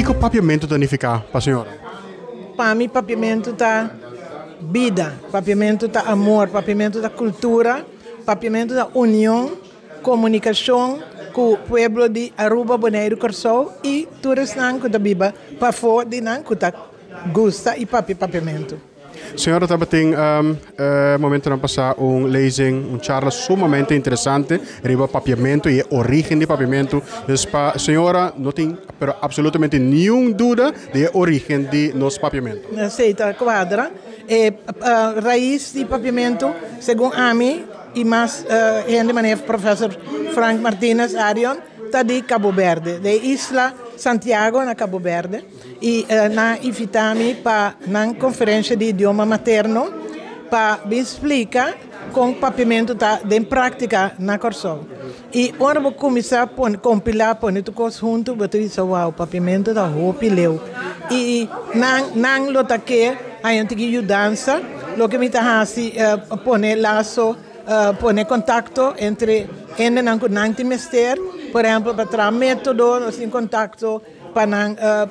que o papiamento danifica para a senhora? Para mim, papiamento está vida, papiamento está amor, papiamento está cultura, papiamento está união, comunicação com o povo de Aruba, Bonaire, Corsou e todos que da biba para fora de não que gosta e papiamento. Senhora, também tem momento de passar lezing, charla sumamente interessante sobre papiamento e a origem do papiamento. Então, senhora, não tem absolutamente nenhuma dúvida da origem de nosso papiamento. Aceita quadra. A raiz de papiamento, segundo a mim, e mais gente maneira professor Frank Martínez Arion, está de Cabo Verde, de Isla Santiago, na Cabo Verde. E na invitami para na conferência de idioma materno para me explicar como papiamento está em prática na Corsou. E ora vou começar a compilar, pôr tudo junto, vou dizer, uau, papiamento está roupa e não lo que a gente que ajudança, lo que me está assim, pôr laço, pôr contato entre ele não tem mister, por exemplo, para trazer método, nós em contato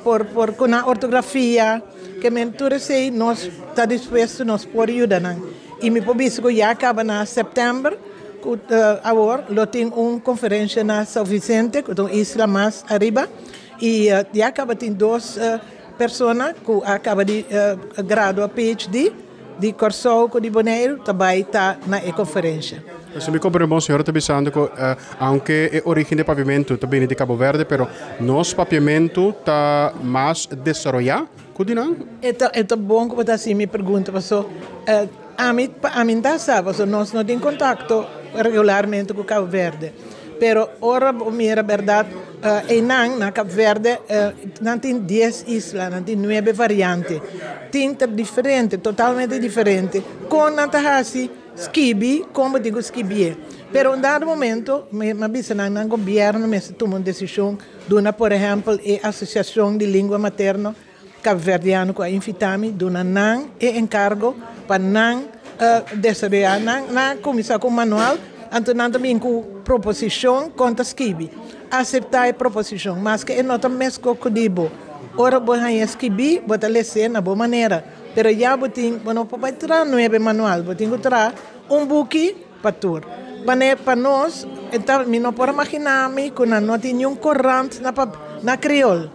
por com ortografia, que mentura sei nós está disposto nós por ajudar. E me pobisco já acaba na setembro, agora lo tem conferência na São Vicente, com Isla mais arriba, e já acaba tem duas pessoas que acaba de graduar PhD de Corsou com de Bonaire, também está na conferência. Se me compreendo, senhora, está pensando que aunque a origem do papiamento também é de Cabo Verde, pero nosso papiamento está mais desenvolvido que não? É bom que você assim me pergunta, porque a mim tá sabe, nós não temos contato regularmente com Cabo Verde, pero ora mira verdade, na Cabo Verde não tem 10 islas, não tem 9 variantes, tinta diferente, totalmente diferente, com nantahasi skibi, como digo skibi. Pero em dado momento, me avisa na governo, me toma uma decisão, dona, por exemplo, a Associação de Língua Materna Cabo-Verdiano com a Infitami, dona não é encargo para não desenvolver, não começar com manual, então não também com proposição contra skibi. Aceitar a proposição, mas que é nota mesmo que digo, ora vou ganhar skibi, vou lecer na boa maneira. Pero já botin, não pode tirar não é manual, botin que tirar book para tur. Para nós, então, não pode imaginar que não tem nenhum corante na crioulo.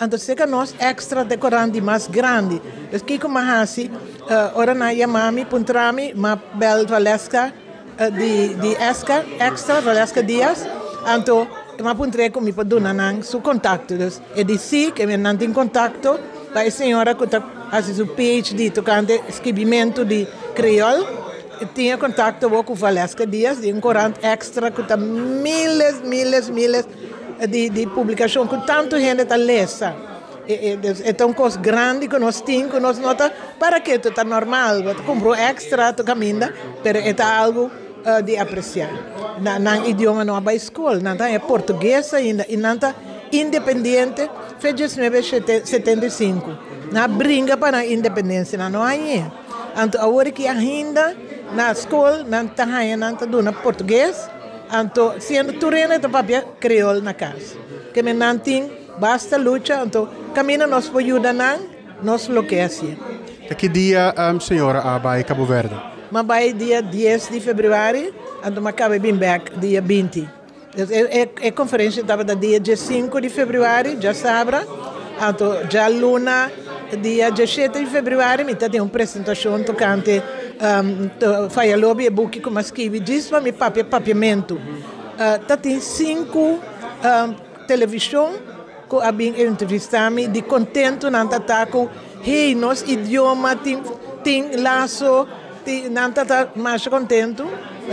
Então, se que nós extra de corante mais grande, então que como assim, ora na yamami puntrami, ma bel valesca de esca extra valesca dias, então ma puntre como para donar nang su contato, é de si que não tem contato, para a senhora que está fazendo o PhD tocando escrevimento de crioulo, tinha contato com Valesca Dias, de corante extra, que está miles de publicações, que tanto gente está lendo. É uma coisa grande que nós temos, que nós nota, para que isso está normal, comprou extra, tu caminha, mas é algo de apreciar. No idioma não há escola, não é português ainda, e não está independente, foi 1975. Na brinca para a independência, não há ninguém. Então, agora que ainda na escola, não está dando português, então, sendo turena, está papel crioulo na casa. Que me não tem, basta luta, então, caminha nós por ajudar, nós bloqueamos. Que dia, senhora, vai Cabo Verde? Mas vai dia 10 de fevereiro, então, acaba bem back dia 20. A conferência estava no dia 5 de fevereiro, já sabe, então, já luna, dia 17 de fevereiro, me tem uma apresentação tocante, faz lobby e book como escreve, diz para mim papiamento. Tem 5 televisão que abem entrevistado de contento não tá com hey, nosso idioma tem laço, não tá mais contento.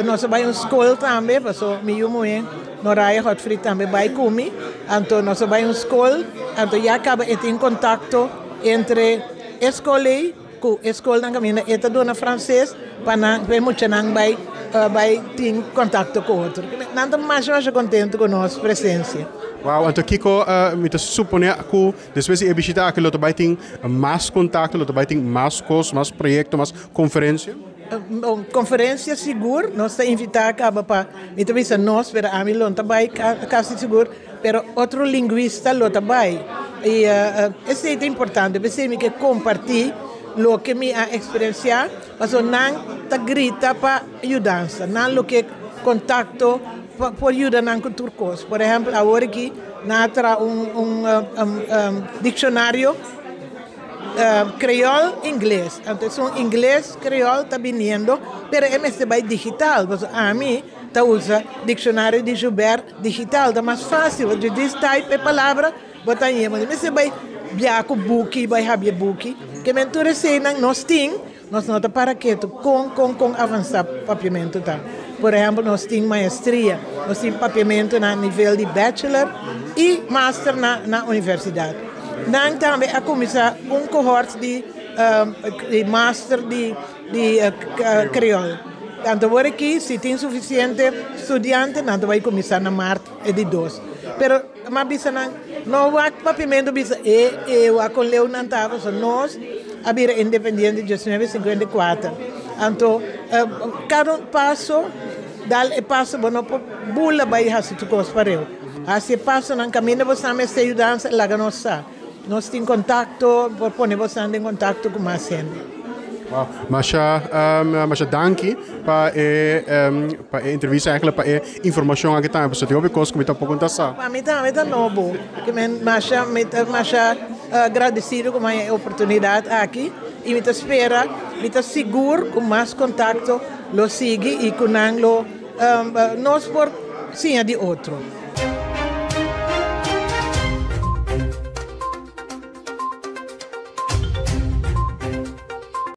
Nós vamos à escola também, porque meu mãe Noraya Hotfree também vai comigo, então nós vamos à escola, então já acaba de ter contato entre escola e escola na caminha, e a dona francês para muito não vai ter contato com outro. Não estamos mais contentes com a nossa presença. Wow, então Kiko, me supõe que depois de visitar aquilo, vai ter mais contato, vai ter mais coisas, mais projetos, mais conferências? conferência segura, nós está invitado acaba para nós para a mim não trabalha quase seguro, pero outro linguista lo trabalha e isso é importante, porque que compartilhar lo que me ha experienciado, mas não ta grita para ajudança, não lo que contacto por ajudar não com turcos. Por exemplo, agora aqui natra dicionário creol inglês. Então, inglês creol está vindo, pero é mais digital. A mim, tá usa dicionário de Gilbert digital, tá mais fácil. De this type de palavra, botar aí, mas você vai biaco buki, vai habia buki. Que mentura sei nós tem, nós não tá para que com avançar papiamento tá. Por exemplo, nós temos maestria, nós temos papiamento na nível de bachelor e master na universidade. Nós também a começar cohort de master de creole. Tanto agora aqui, se tem suficiente estudante, nós vai começar na março e de 2. Pero, mas bisa não há papiamento bisa eu a com leu não tava, nós a bira independente de 1954. Então, cada passo dal e passo bono bula vai hasi tu cos pareu. Assim passo nang caminho você me está ajudando lá nossa. Nós tem contato, pone você em contato com mais gente. Wow. Mas danke para a entrevista eigenlijk para a informação aqui também. Você tem ouvido coisas que me tá pouco interessado. Para mim também tá novo. Que mas agradecido com a oportunidade aqui e me espera, me seguro com mais contato, lo sigue e com nós por sim de outro.